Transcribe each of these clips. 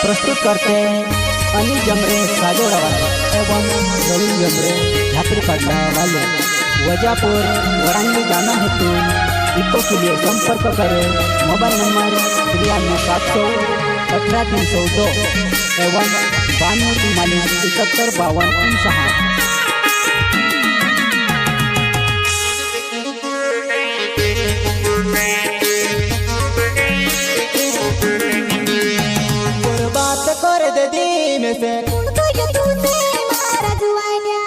प्रस्तुत करते अनिल जमरे साजोड़ा वाले एवं रवि जमरे झापड़ी पड़ना वाले। वजापुर वरांगी जाना हेतु इको के लिए संपर्क करें। मोबाइल नंबर 93,700 18,302 एवं 92 बात कर दे दी में से मारा जुआनिया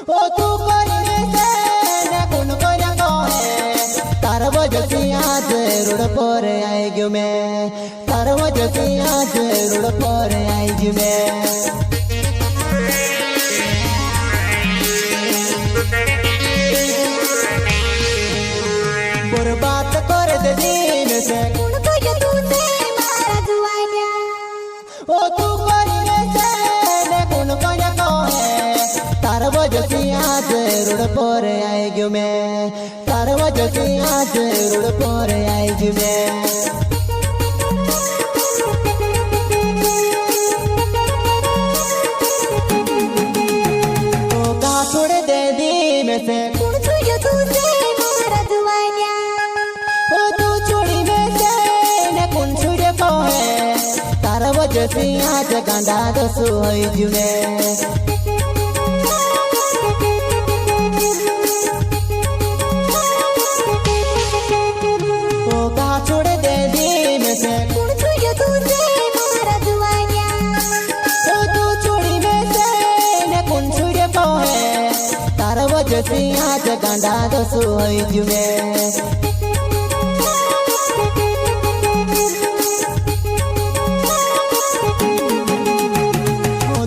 ओ तू करी में से न कुन को न कहे तार वजह आज रोड पर आई गयो मैं तार वजह आज रोड पर आई गयो मैं पर बात कर दे दी में से मारा जुआनिया ओ तू करी में से न कुन को न कहे तार वजह आज रोड पर आई गयो मैं तार वजह आज रोड पर आई गयो मैं ओ कहा छोड़ दे दी में से मारा जुआनिया ओ तू छोड़ी में से न कुन छुड़े कहे तार वजह आज गांडा दसु होई जुने ओ कहा छोड़ दे दी में से मारा जुआनिया ओ तू छोड़ी में से न कुन छुड़े कहे तार वजह आज गांडा दसु होई जुने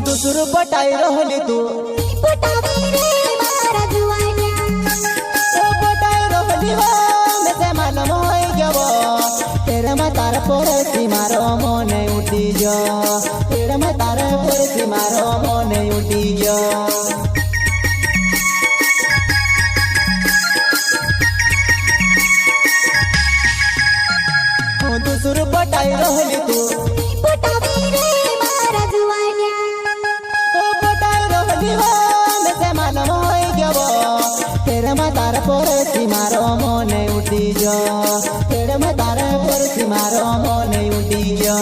दूसर पटाई रहली तू मारा जुआनिया ओ पटाई रहली हो में से मन मोई गयो तेरे में तार पड़सी मारो मने उठी जो तेरे में तार पड़सी मारो मने उठी जो दूसर पटाई रहली तू मारा जुआनिया ओ पटाई रहली हो में से मन मोई गयो तेरे में तार पड़सी मारो मने उठी जो तेरे में तार पड़सी मारो मने उठी जो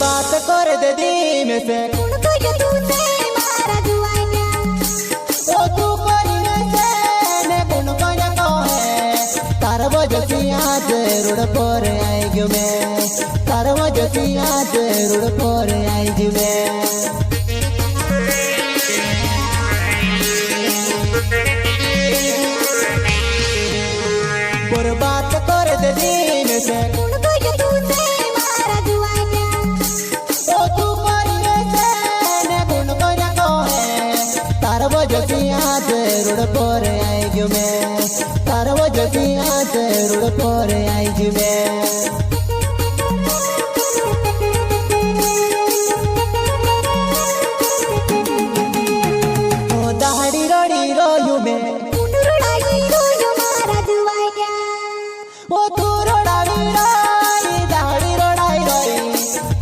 बात कर दे दी में से मारा जुआनिया ओ तू करी में से ने कुन को न कहे तार वजह आज रोड पर आई गयो मैं तार वजह आज रोड पर आई गयो मैं पर बात कर दे दी में से मारा जुआनिया ओ तू करी में से ने कुन को न कहे तार वजह आज रोड पर आई गयो मैं तार वजह आज रोड पर आई गयो मैं ओ दाढ़ी रोड़ी रोयू में मारा जुआनिया ओ तू रोड़ावी रोई दाढ़ी रोड़ाई रोई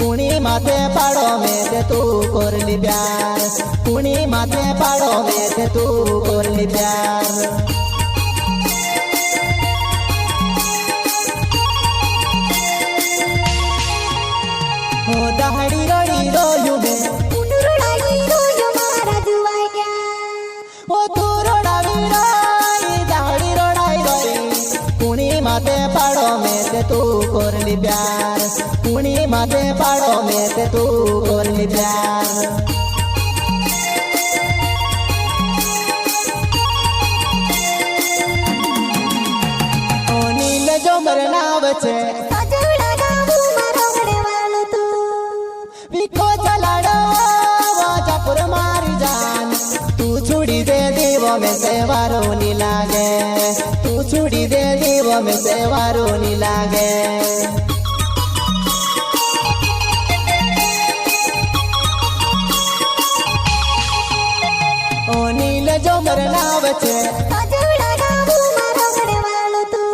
कुणी माथे पाड़ो में ते तू करली प्यार कुणी माथे पाड़ो में ते तू करली प्यार ओ दाढ़ी रोड़ी रोयू में मारा जुआनिया ओ तू रोड़ावी रोई दाढ़ी रोड़ाई रोई कुणी माथे पाड़ो में ते तू करली प्यार कुणी माथे पाड़ो में ते तू करली प्यार साजोड़ा में सेवारो नी लागे तू छुड़ी दे दीवो में सेवारो नी लागे ओ नील जो मर नाव छे અજોડા ગાવું મારો ઘરવાળો તું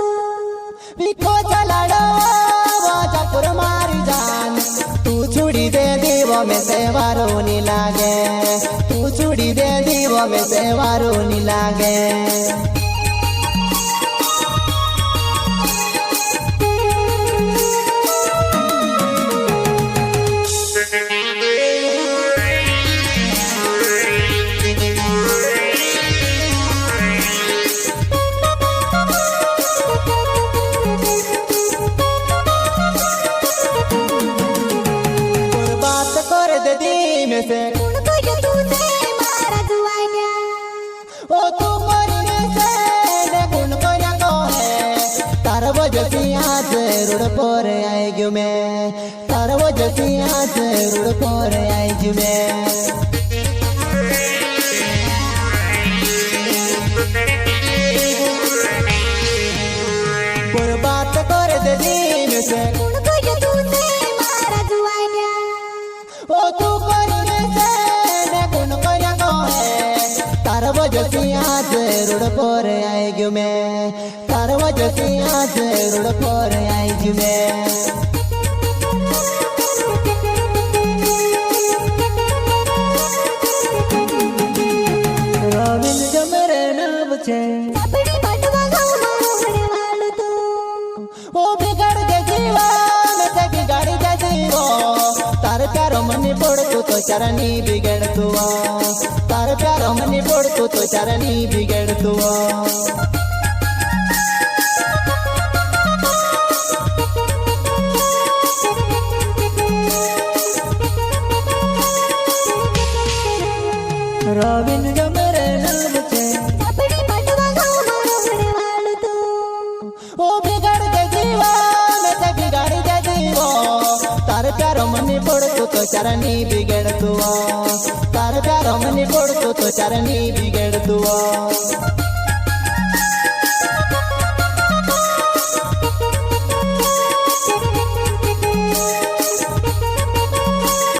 विको चलाड़ो वाजापुर मारी जान तू छुड़ी दे दीवो में सेवारो नी लागे तू छुड़ी दे दीवो में सेवारो नी लागे बात कर दे दी में से ગુણ કર્યો તું છે મારા જુવાન્યા ओ तू मरी से ने गुण करया तो है तार वजह आज रुड़ पर आई गयो मैं तार वजह आज रुड़ पर आई गयो मैं पर बात कर दे दी में से ગુણ કર્યો તું છે મારા જુવાન્યા ओ तू करी से ने गुण करया तो है तार वजह आज रुड़ पर आई गयो मैं तार वजह आज रुड़ पर आई गयो मैं रविन जमरे नाम छे આપણી પાટવા ગાવ મારો ઘરવાળો તું ओ बिगड़ दे जीवन से बिगाड़ दे जीवो तार प्यारो मनी पड़तो तो चरनी बिगड़तो तार प्यारो मनी पड़तो तो चरनी बिगड़तो रविन जमरे नाम छे આપણી પાટવા ગાવ મારો ઘરવાળો તું ओ बिगड़ दे जीवन से बिगाड़ दे जीवो तार प्यारो मनी पड़तो तो चरनी बिगड़तो तार प्यारो मनी पड़तो तो चरनी बिगड़तो